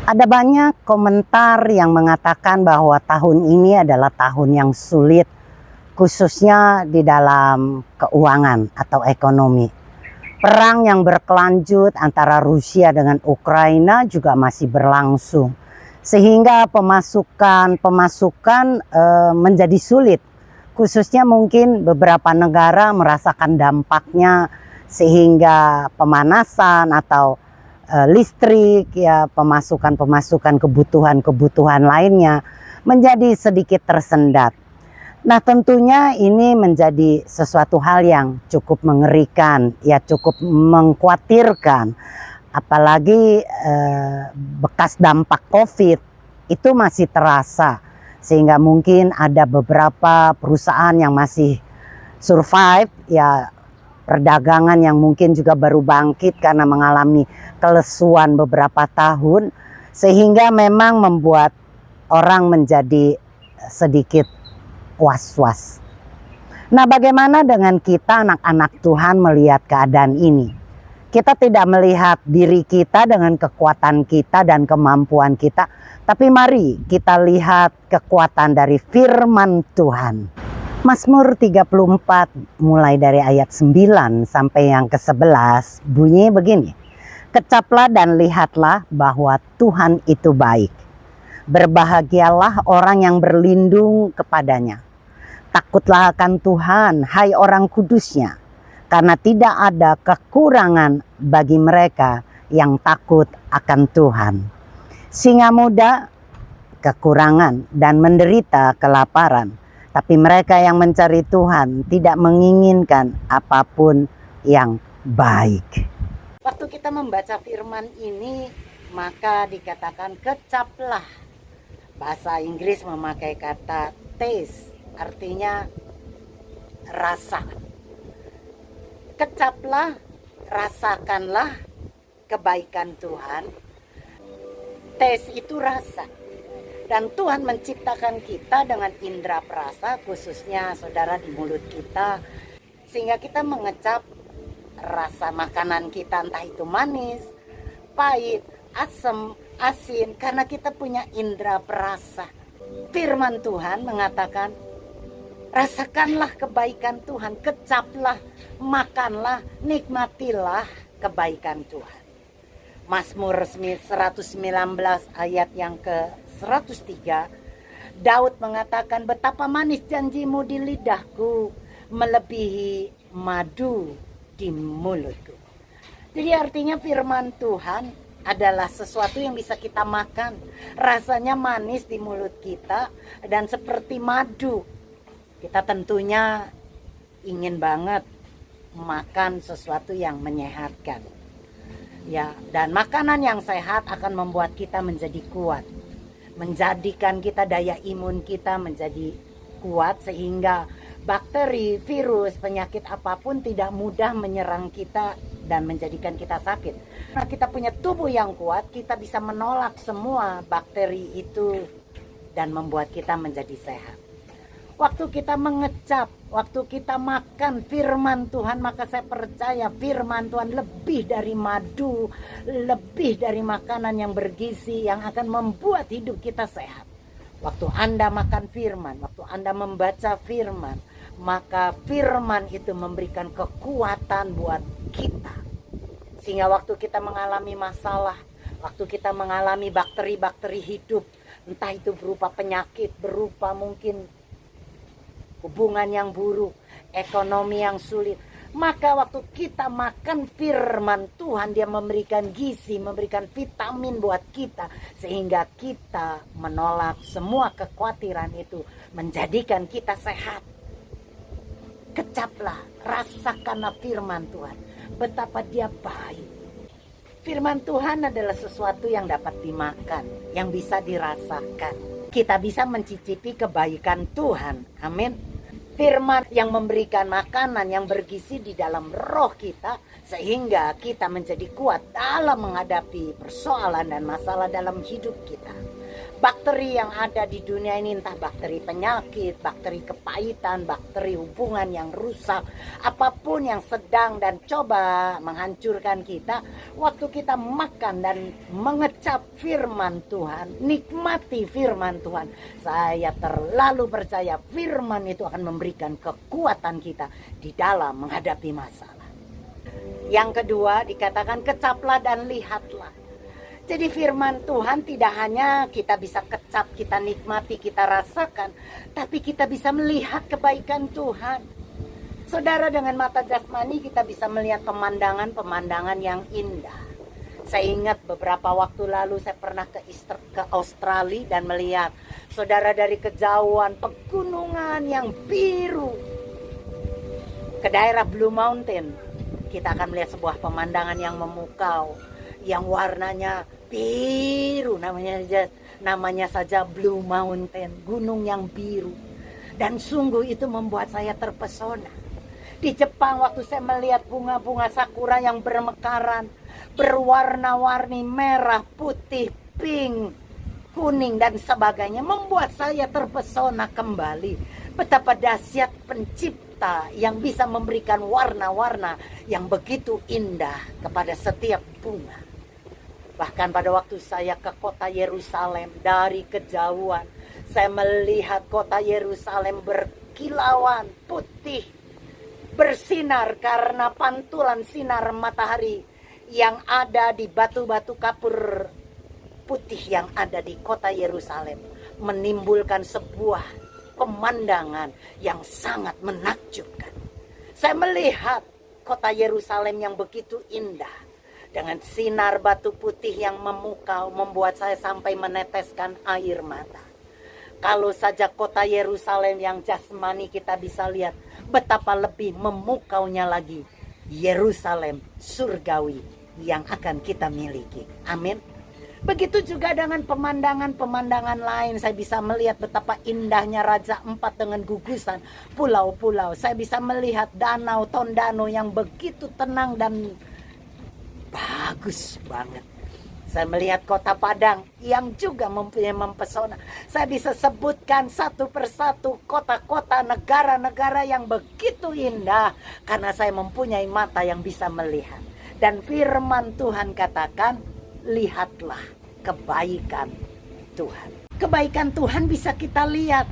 Ada banyak komentar yang mengatakan bahwa tahun ini adalah tahun yang sulit, khususnya di dalam keuangan atau ekonomi. Perang yang berkelanjut antara Rusia dengan Ukraina juga masih berlangsung, sehingga pemasukan menjadi sulit. Khususnya mungkin beberapa negara merasakan dampaknya, sehingga pemanasan atau listrik, ya pemasukan kebutuhan lainnya menjadi sedikit tersendat. Nah, tentunya ini menjadi sesuatu hal yang cukup mengerikan, ya cukup mengkhawatirkan. Apalagi bekas dampak COVID itu masih terasa, sehingga mungkin ada beberapa perusahaan yang masih survive, ya perdagangan yang mungkin juga baru bangkit karena mengalami kelesuan beberapa tahun, sehingga memang membuat orang menjadi sedikit was-was. Nah, bagaimana dengan kita anak-anak Tuhan melihat keadaan ini? Kita tidak melihat diri kita dengan kekuatan kita dan kemampuan kita, tapi mari kita lihat kekuatan dari firman Tuhan. Mazmur 34 mulai dari ayat 9 sampai yang ke-11 bunyi begini. Kecaplah dan lihatlah bahwa Tuhan itu baik. Berbahagialah orang yang berlindung kepadanya. Takutlah akan Tuhan, hai orang kudusnya, karena tidak ada kekurangan bagi mereka yang takut akan Tuhan. Singa muda kekurangan dan menderita kelaparan, tapi mereka yang mencari Tuhan tidak menginginkan apapun yang baik. Waktu kita membaca firman ini, maka dikatakan kecaplah. Bahasa Inggris memakai kata taste, artinya rasa. Kecaplah, rasakanlah kebaikan Tuhan. Taste itu rasa. Dan Tuhan menciptakan kita dengan indera perasa, khususnya saudara di mulut kita, sehingga kita mengecap rasa makanan kita, entah itu manis, pahit, asam, asin, karena kita punya indera perasa. Firman Tuhan mengatakan, rasakanlah kebaikan Tuhan, kecaplah, makanlah, nikmatilah kebaikan Tuhan. Mazmur 119 ayat yang ke-103, Daud mengatakan, betapa manis janjimu di lidahku, melebihi madu di mulutku. Jadi artinya firman Tuhan adalah sesuatu yang bisa kita makan. Rasanya manis di mulut kita dan seperti madu. Kita tentunya ingin banget makan sesuatu yang menyehatkan. Ya, dan makanan yang sehat akan membuat kita menjadi kuat. Menjadikan kita daya imun kita menjadi kuat, sehingga bakteri, virus, penyakit apapun tidak mudah menyerang kita dan menjadikan kita sakit. Nah, kita punya tubuh yang kuat, kita bisa menolak semua bakteri itu dan membuat kita menjadi sehat. Waktu kita mengecap, waktu kita makan firman Tuhan, maka saya percaya firman Tuhan lebih dari madu, lebih dari makanan yang bergizi yang akan membuat hidup kita sehat. Waktu Anda makan firman, waktu Anda membaca firman, maka firman itu memberikan kekuatan buat kita. Sehingga waktu kita mengalami masalah, waktu kita mengalami bakteri-bakteri hidup, entah itu berupa penyakit, berupa mungkin hubungan yang buruk, ekonomi yang sulit, maka waktu kita makan firman Tuhan, dia memberikan gizi, memberikan vitamin buat kita, sehingga kita menolak semua kekhawatiran itu, menjadikan kita sehat. Kecaplah, rasakanlah firman Tuhan, betapa dia baik. Firman Tuhan adalah sesuatu yang dapat dimakan, yang bisa dirasakan. Kita bisa mencicipi kebaikan Tuhan, amin. Firman yang memberikan makanan yang bergizi di dalam roh kita, sehingga kita menjadi kuat dalam menghadapi persoalan dan masalah dalam hidup kita. Bakteri yang ada di dunia ini, entah bakteri penyakit, bakteri kepahitan, bakteri hubungan yang rusak, apapun yang sedang dan coba menghancurkan kita, waktu kita makan dan mengecap firman Tuhan, nikmati firman Tuhan, saya terlalu percaya firman itu akan memberikan kekuatan kita di dalam menghadapi masalah. Yang kedua dikatakan kecaplah dan lihatlah. Jadi firman Tuhan tidak hanya kita bisa kecap, kita nikmati, kita rasakan, tapi kita bisa melihat kebaikan Tuhan. Saudara, dengan mata jasmani kita bisa melihat pemandangan-pemandangan yang indah. Saya ingat beberapa waktu lalu saya pernah ke Australia dan melihat, saudara, dari kejauhan pegunungan yang biru ke daerah Blue Mountain. Kita akan melihat sebuah pemandangan yang memukau, yang warnanya biru, namanya saja Blue Mountain, gunung yang biru. Dan sungguh itu membuat saya terpesona. Di Jepang waktu saya melihat bunga-bunga sakura yang bermekaran, berwarna-warni merah, putih, pink, kuning dan sebagainya, membuat saya terpesona kembali. Betapa dahsyat pencipta yang bisa memberikan warna-warna yang begitu indah kepada setiap bunga. Bahkan pada waktu saya ke kota Yerusalem, dari kejauhan saya melihat kota Yerusalem berkilauan putih, bersinar karena pantulan sinar matahari yang ada di batu-batu kapur putih yang ada di kota Yerusalem, menimbulkan sebuah pemandangan yang sangat menakjubkan. Saya melihat kota Yerusalem yang begitu indah, dengan sinar batu putih yang memukau, membuat saya sampai meneteskan air mata. Kalau saja kota Yerusalem yang jasmani kita bisa lihat, betapa lebih memukaunya lagi Yerusalem surgawi yang akan kita miliki. Amin. Begitu juga dengan pemandangan-pemandangan lain. Saya bisa melihat betapa indahnya Raja Empat dengan gugusan pulau-pulau. Saya bisa melihat danau Tondano yang begitu tenang dan bagus banget. Saya melihat kota Padang yang juga mempunyai mempesona. Saya bisa sebutkan satu persatu kota-kota, negara-negara yang begitu indah, karena saya mempunyai mata yang bisa melihat. Dan firman Tuhan katakan, lihatlah kebaikan Tuhan. Kebaikan Tuhan bisa kita lihat.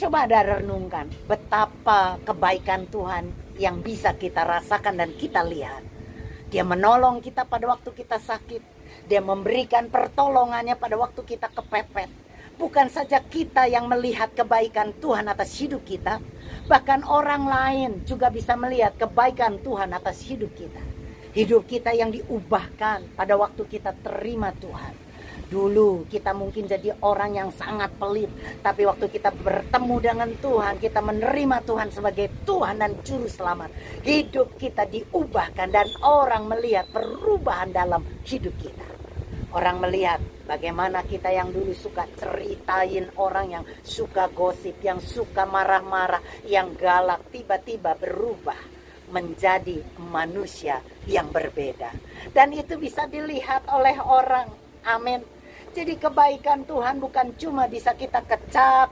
Coba ada renungkan betapa kebaikan Tuhan yang bisa kita rasakan dan kita lihat. Dia menolong kita pada waktu kita sakit. Dia memberikan pertolongannya pada waktu kita kepepet. Bukan saja kita yang melihat kebaikan Tuhan atas hidup kita, bahkan orang lain juga bisa melihat kebaikan Tuhan atas hidup kita. Hidup kita yang diubahkan pada waktu kita terima Tuhan. Dulu kita mungkin jadi orang yang sangat pelit, tapi waktu kita bertemu dengan Tuhan, kita menerima Tuhan sebagai Tuhan dan Juru Selamat, hidup kita diubahkan dan orang melihat perubahan dalam hidup kita. Orang melihat bagaimana kita yang dulu suka ceritain orang, yang suka gosip, yang suka marah-marah, yang galak, tiba-tiba berubah menjadi manusia yang berbeda. Dan itu bisa dilihat oleh orang. Amin. Jadi kebaikan Tuhan bukan cuma bisa kita kecap,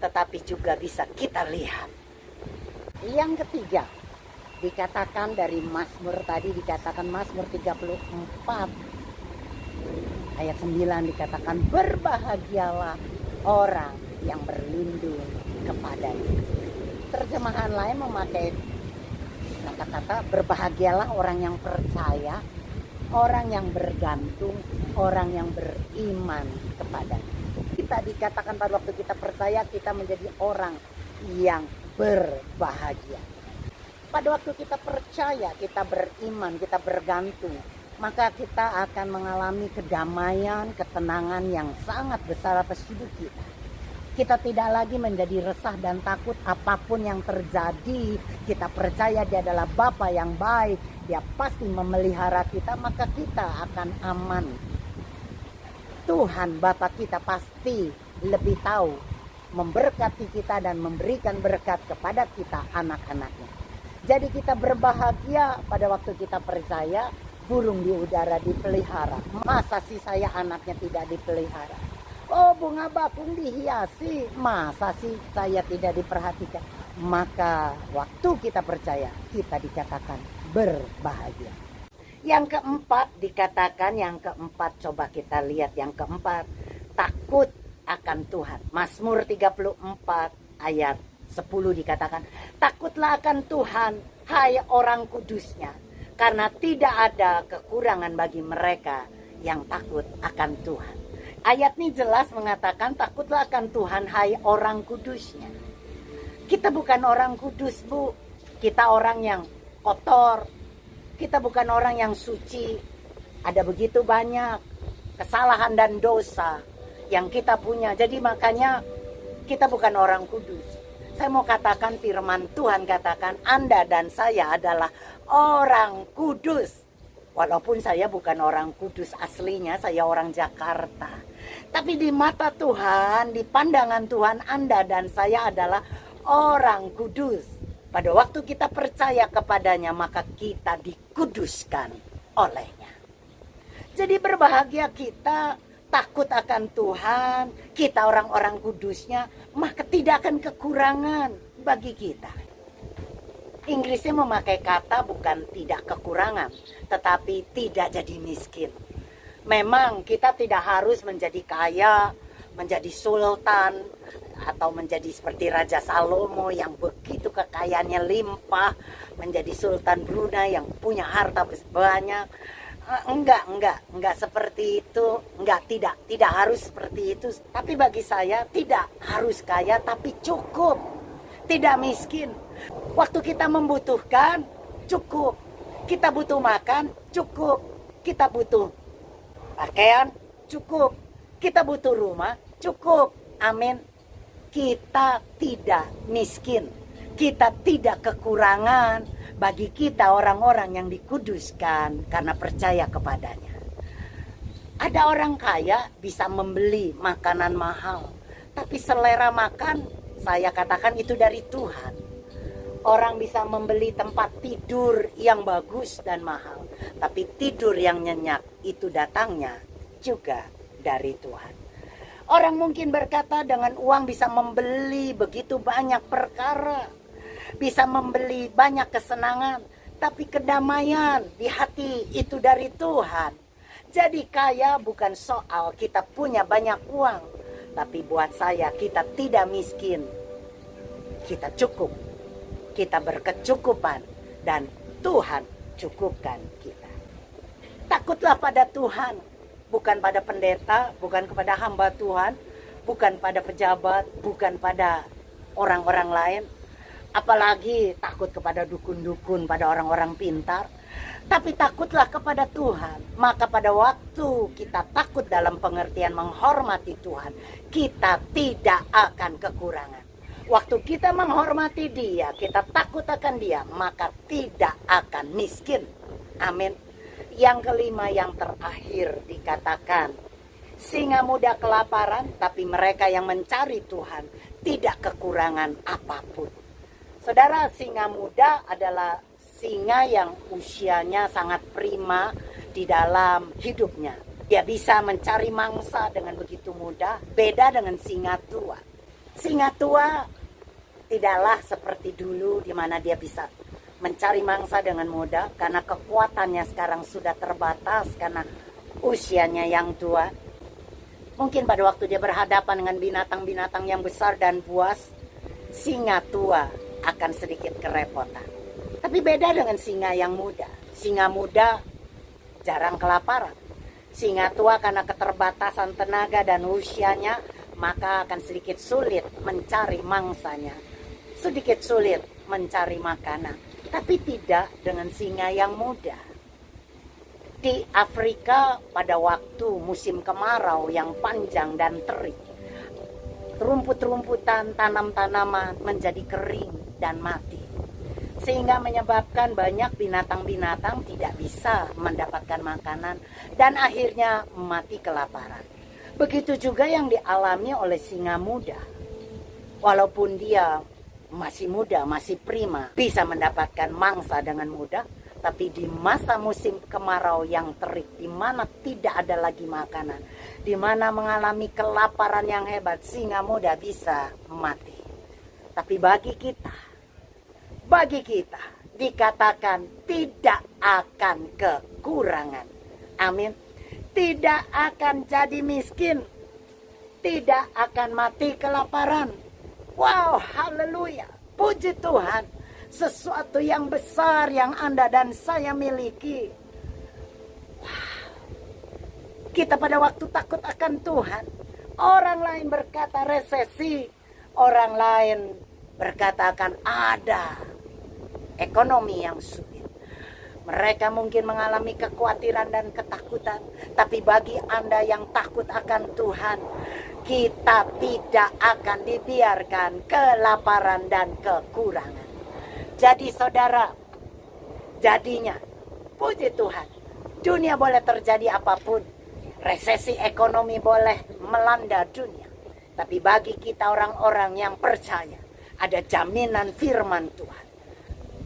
tetapi juga bisa kita lihat. Yang ketiga, dikatakan dari Mazmur tadi, dikatakan Mazmur 34 ayat 9 dikatakan, berbahagialah orang yang berlindung kepadanya. Terjemahan lain memakai kata-kata berbahagialah orang yang percaya, orang yang bergantung, orang yang beriman kepadanya. Kita dikatakan pada waktu kita percaya, kita menjadi orang yang berbahagia. Pada waktu kita percaya, kita beriman, kita bergantung, maka kita akan mengalami kedamaian, ketenangan yang sangat besar atas hidup kita. Kita tidak lagi menjadi resah dan takut apapun yang terjadi. Kita percaya Dia adalah Bapa yang baik, Dia pasti memelihara kita, maka kita akan aman. Tuhan Bapa kita pasti lebih tahu memberkati kita dan memberikan berkat kepada kita, anak-anaknya. Jadi kita berbahagia pada waktu kita percaya. Burung di udara dipelihara, masa sih saya anaknya tidak dipelihara? Oh, bunga bakung dihiasi, masa sih saya tidak diperhatikan? Maka waktu kita percaya, kita dikatakan berbahagia. Yang keempat dikatakan, coba kita lihat yang keempat, takut akan Tuhan. Mazmur 34 ayat 10 dikatakan, takutlah akan Tuhan, hai orang kudusnya, karena tidak ada kekurangan bagi mereka yang takut akan Tuhan. Ayat ini jelas mengatakan takutlah akan Tuhan, hai orang kudusnya. Kita bukan orang kudus, Bu. Kita orang yang kotor. Kita bukan orang yang suci. Ada begitu banyak kesalahan dan dosa yang kita punya. Jadi makanya kita bukan orang kudus. Saya mau katakan firman Tuhan katakan, Anda dan saya adalah orang kudus. Walaupun saya bukan orang kudus aslinya, saya orang Jakarta. Tapi di mata Tuhan, di pandangan Tuhan, Anda dan saya adalah orang kudus. Pada waktu kita percaya kepadanya, maka kita dikuduskan olehnya. Jadi berbahagia kita, takut akan Tuhan, kita orang-orang kudusnya, maka tidak akan kekurangan bagi kita. Inggrisnya memakai kata bukan tidak kekurangan, tetapi tidak jadi miskin. Memang kita tidak harus menjadi kaya, menjadi sultan, atau menjadi seperti Raja Salomo yang begitu kekayaannya limpah, menjadi Sultan Brunei yang punya harta banyak. Enggak seperti itu. Tidak harus seperti itu. Tapi bagi saya tidak harus kaya, tapi cukup. Tidak miskin. Waktu kita membutuhkan, cukup. Kita butuh makan, cukup. Kita butuh pakaian, cukup. Kita butuh rumah, cukup. Amin. Kita tidak miskin. Kita tidak kekurangan. Bagi kita orang-orang yang dikuduskan karena percaya kepadanya. Ada orang kaya bisa membeli makanan mahal, tapi selera makan saya katakan itu dari Tuhan. Orang bisa membeli tempat tidur yang bagus dan mahal, tapi tidur yang nyenyak itu datangnya juga dari Tuhan. Orang mungkin berkata dengan uang bisa membeli begitu banyak perkara, bisa membeli banyak kesenangan, tapi kedamaian di hati itu dari Tuhan. Jadi kaya bukan soal kita punya banyak uang, tapi buat saya kita tidak miskin. Kita cukup, kita berkecukupan, dan Tuhan cukupkan kita. Takutlah pada Tuhan, bukan pada pendeta, bukan kepada hamba Tuhan, bukan pada pejabat, bukan pada orang-orang lain. Apalagi takut kepada dukun-dukun, pada orang-orang pintar. Tapi takutlah kepada Tuhan. Maka pada waktu kita takut dalam pengertian menghormati Tuhan, kita tidak akan kekurangan. Waktu kita menghormati Dia, kita takut akan Dia, maka tidak akan miskin. Amin. Yang kelima, yang terakhir dikatakan, singa muda kelaparan, tapi mereka yang mencari Tuhan tidak kekurangan apapun. Saudara, singa muda adalah singa yang usianya sangat prima di dalam hidupnya. Dia bisa mencari mangsa dengan begitu mudah, beda dengan singa tua. Singa tua tidaklah seperti dulu di mana dia bisa mencari mangsa dengan mudah, karena kekuatannya sekarang sudah terbatas karena usianya yang tua. Mungkin pada waktu dia berhadapan dengan binatang-binatang yang besar dan buas, singa tua akan sedikit kerepotan. Tapi beda dengan singa yang muda. Singa muda jarang kelaparan. Singa tua karena keterbatasan tenaga dan usianya, maka akan sedikit sulit mencari mangsanya. Sedikit sulit mencari makanan. Tapi tidak dengan singa yang muda. Di Afrika pada waktu musim kemarau yang panjang dan terik, rumput-rumputan, tanam-tanaman menjadi kering dan mati. Sehingga menyebabkan banyak binatang-binatang tidak bisa mendapatkan makanan dan akhirnya mati kelaparan. Begitu juga yang dialami oleh singa muda. Walaupun dia masih muda, masih prima, bisa mendapatkan mangsa dengan mudah, Tapi di masa musim kemarau yang terik, di mana tidak ada lagi makanan, di mana mengalami kelaparan yang hebat, singa muda bisa mati. Tapi bagi kita dikatakan tidak akan kekurangan. Amin. Tidak akan jadi miskin, tidak akan mati kelaparan. Wow, haleluya. Puji Tuhan. Sesuatu yang besar yang Anda dan saya miliki. Wow. Kita pada waktu takut akan Tuhan, orang lain berkata resesi, orang lain berkata akan ada ekonomi yang sulit. Mereka mungkin mengalami kekhawatiran dan ketakutan. Tapi bagi Anda yang takut akan Tuhan, kita tidak akan dibiarkan kelaparan dan kekurangan. Jadi saudara, jadinya puji Tuhan, dunia boleh terjadi apapun, resesi ekonomi boleh melanda dunia, tapi bagi kita orang-orang yang percaya, ada jaminan firman Tuhan.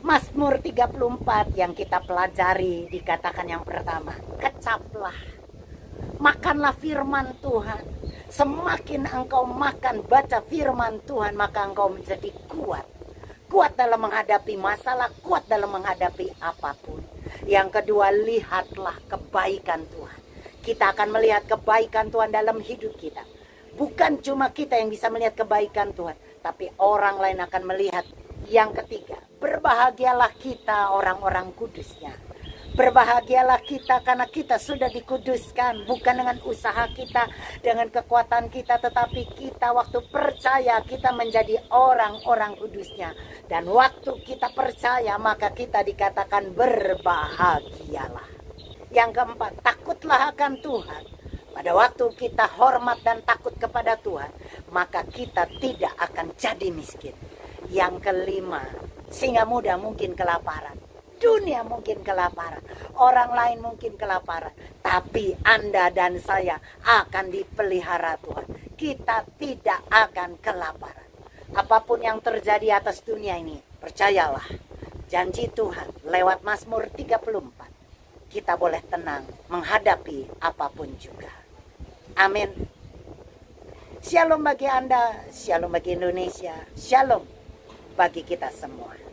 Mazmur 34 yang kita pelajari dikatakan yang pertama, kecaplah, makanlah firman Tuhan. Semakin engkau makan, baca firman Tuhan, maka engkau menjadi kuat. Kuat dalam menghadapi masalah, kuat dalam menghadapi apapun. Yang kedua, lihatlah kebaikan Tuhan. Kita akan melihat kebaikan Tuhan dalam hidup kita. Bukan cuma kita yang bisa melihat kebaikan Tuhan, tapi orang lain akan melihat. Yang ketiga, berbahagialah kita orang-orang kudusnya. Berbahagialah kita karena kita sudah dikuduskan. Bukan dengan usaha kita, dengan kekuatan kita, tetapi kita waktu percaya kita menjadi orang-orang kudusnya. Dan waktu kita percaya maka kita dikatakan berbahagialah. Yang keempat, takutlah akan Tuhan. Pada waktu kita hormat dan takut kepada Tuhan, maka kita tidak akan jadi miskin. Yang kelima, singa muda mungkin kelaparan. Dunia mungkin kelaparan, orang lain mungkin kelaparan, tapi Anda dan saya akan dipelihara Tuhan. Kita tidak akan kelaparan. Apapun yang terjadi atas dunia ini, percayalah, janji Tuhan lewat Mazmur 34, kita boleh tenang menghadapi apapun juga. Amin. Shalom bagi Anda, shalom bagi Indonesia, shalom bagi kita semua.